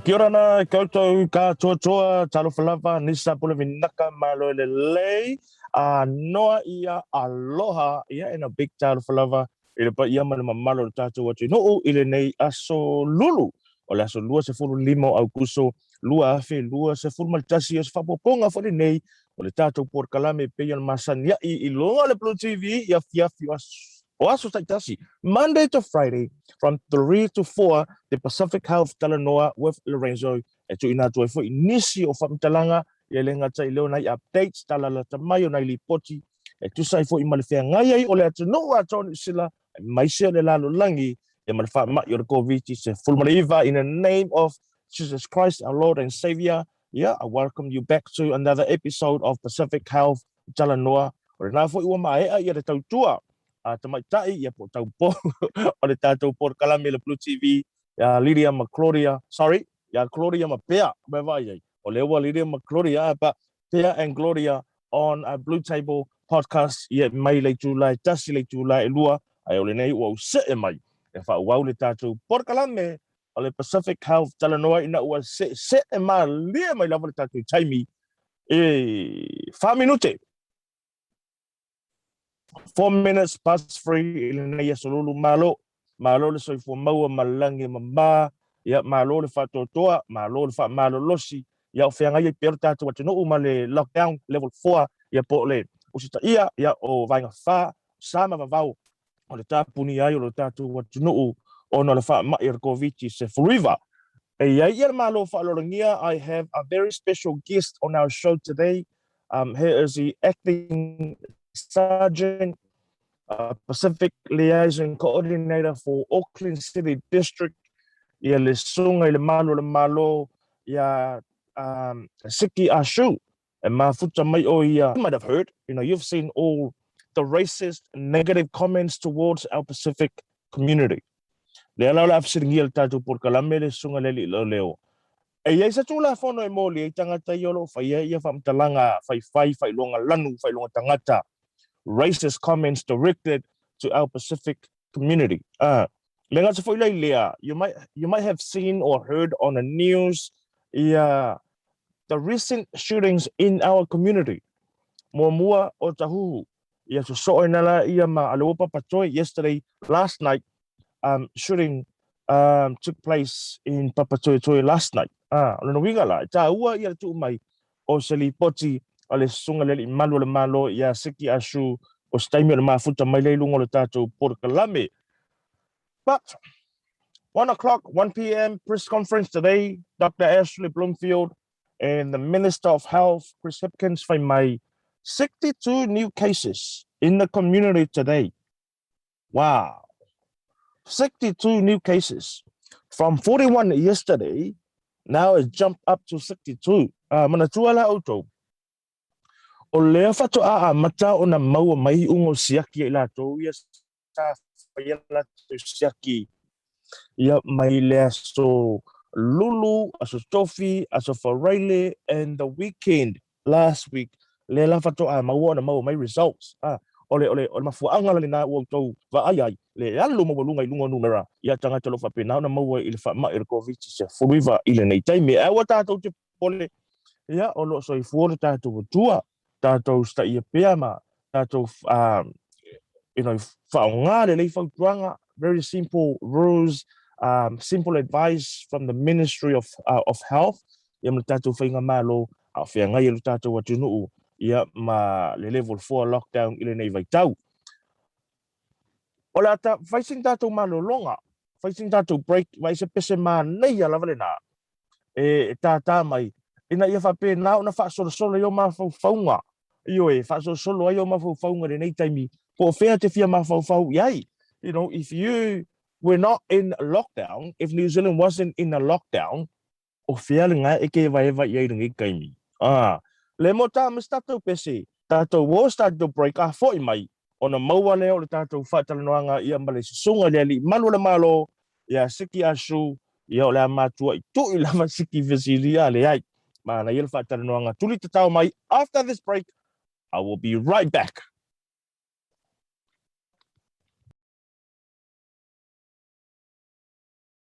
Kia ora na koutou ka toa talo falava nisa pula vinaka malo le lei noa ia aloha ia ina big talo falava ile pa ia mana malo tatu watu no ile nei aso lulu o le aso lua se fulu limo augusto lua afe lua se fulu maltasi as fapoponga fo le nei o le tatu por kalame pe ia masania I longa le Blue TV ia fiafi Oaso Taitasi, Monday to Friday from 3 to 4, the Pacific Health Talanoa with Lorenzo. E tu ina tu e fo inisi o whamtalanga, I lenga tai leo nai updates, talala tamayo nai lipoti, e tu sai fo I malifea ngai o le atu no atoni sila, e maise le lalo langi, e malifea ma I COVID, se fulmariva in the name of Jesus Christ, our Lord and Savior. Yeah, I welcome you back to another episode of Pacific Health Talanoa. O le nā fo iwa maea I le tautua. Tamai tai ia po tau po o le tātou por kalame le Blue TV ya Lydia McCloria ya Gloria Mapea bevai o le wa Lydia McCloria but Pea and Gloria on a Blue Table podcast ia mai le July tasi le July lua ai o le nei o se e mai e fa wa le tātou por kalame o le Pacific Health Talanoa ina ua se e mai le mai la le tātou taimi e 5 minute 4 minutes past 3 ilina ia solulu malo le soi fo maua malangi mama ia malo le fatotoa malo le fa malo losi ia o feanga ia per tatu watu no uma le lockdown level 4 ia po le usita ia o vainga fa sama vavau o le tapuni ai o le tatu watu no o no le fa ma ir covid se forever I have a very special guest on our show today. Here is the acting sergeant, Pacific Liaison coordinator for Auckland City District. Ia le sunga le malo ia Siki Ah-Shew. And mafuta mai o ia. You might have heard, you've seen all the racist negative comments towards our Pacific community. Le ala la afsiringia le tatu por kalame le sunga le li leo. E ia sa tula fono e moli e tangata iolo fa ia famtalanga fai longa lanu fai longa tangata racist comments directed to our Pacific community. Le ngata foi lea, you might have seen or heard on the news the recent shootings in our community. Mua o tahu ia so inala ia ma alopa patoi yesterday last night. Shooting took place in Papatoetoe last night. Lona wingala, ta ua ia tu mai o seli poti ale sunga le malo ia Siki Ah-Shew o staimi le mafuta mai le lungo le tatou porkalame. But 1 p.m. press conference today, Dr. Ashley Bloomfield and the Minister of Health, Chris Hipkins, find my 62 new cases in the community today. Wow. 62 new cases. From 41 yesterday, now it's jumped up to 62. Manatuala auto. O lea fatu a mata o na maua mai ungo siaki ila to ia sa fayala to siaki. Ia mai lea so Lulu, aso Tofi, aso Farele, and the weekend last week, lea la fatu a maua na maua mai results. Ole mafuanga le na o to va ai le alu mo lunga ilunga nunara ia tanga tolo fa pena na mo ile fa ma covid se fuiva ile nei time e wa tato te pole ia o lo so I for tato tua tato sta ia pema tato fa le fa tuanga very simple rules, simple advice from the Ministry of Health ia tato fa inga malo a fa nga ia tato wa tunu ia ma le level 4 lockdown ile nei vai tau. Ola ta facing tato malolonga, facing tato break vai se pese ma nei ala valena. Ta mai ina ia fa pe na fa solo yo ma faunga. Io fa solo yo ma faunga le nei time po fea te fia ma fau yai. If you were not in lockdown, if New Zealand wasn't in a lockdown, o fea nga e ke vai yai ngi kaimi. Le mo ta tato pese tato wo start to break a foi mai ona maua leo le tato fa Talanoa ia male sunga le malo ia Siki Ah-Shew ia o le matua I tu I lava Siki visiria le ai mana ia fa Talanoa tuli te tau mai. After this break I will be right back.